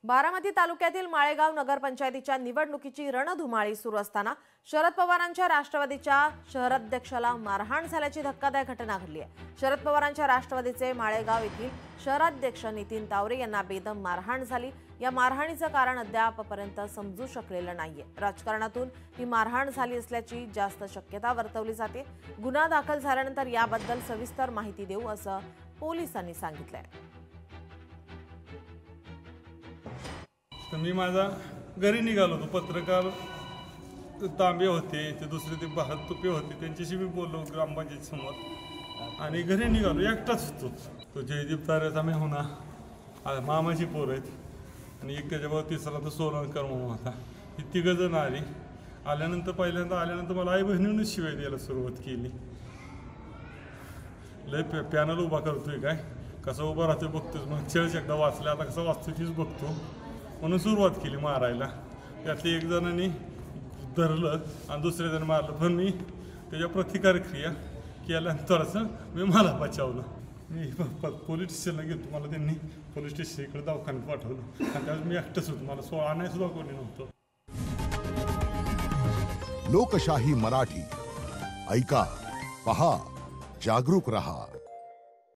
बारामती तालुक्यातील माळेगाव नगरपंचायतीच्या निवडणुकीची रणधुमाळी सुरू असताना शरद पवारांच्या राष्ट्रवादीच्या शहराध्यक्षाला मारहाण झाल्याची धक्कादायक घटना घडली आहे। शरद पवारांच्या राष्ट्रवादीचे माळेगाव येथील शहराध्यक्ष नितीन तावरे यांना बेदम मारहाण झाली। या मारहाणीचं कारण अद्यापपर्यंत समजू शकलेलं नाहीये। राजकारणातून ही मारहाण झाली असल्याची जास्त शक्यता वर्तवली जाते। गुन्हा दाखल झाल्यानंतर याबद्दल सविस्तर माहिती देऊ असं पोलिसांनी सांगितलंय। तर मी माझा घरी निघालो होतो। पत्रकार तांबे होते, ते दुसरे ते भारत तुपे होते, त्यांच्याशी मी बोललो ग्रामपंचायत समोर आणि घरी निघालो। एकटाच होतो। तो जयदीप तारेचा मी होना मामाची पोर आहेत आणि एक त्याच्याबरोबर तिसरा तो सोरणकर मामा होता। ही तिघं जण आल्यानंतर पहिल्यांदा आल्यानंतर मला आई बहिणीनंच शिवाय द्यायला सुरुवात केली। लय पॅनल उभा करतोय काय, कसं उभा राहतोय बघतोच, मग चेळच एकदा वाचला, आता कसं वाचतोय तीच बघतो म्हणून सुरुवात केली मारायला। त्यातली एक जणांनी धरलं आणि दुसऱ्या जण मारलं, पण मी त्याच्या प्रतिकारक्रिया केल्यानंतरचं मी मला बचावलं। मी पोलीस स्टेशनला गेलो, मला त्यांनी पोलीस स्टेशन इकडे दवाखान्यात पाठवलं आणि त्यावेळेस मी एकटंच होतो, मला आणायला सुद्धा कोणी नव्हतं। लोकशाही मराठी ऐका, पहा, जागरूक रहा।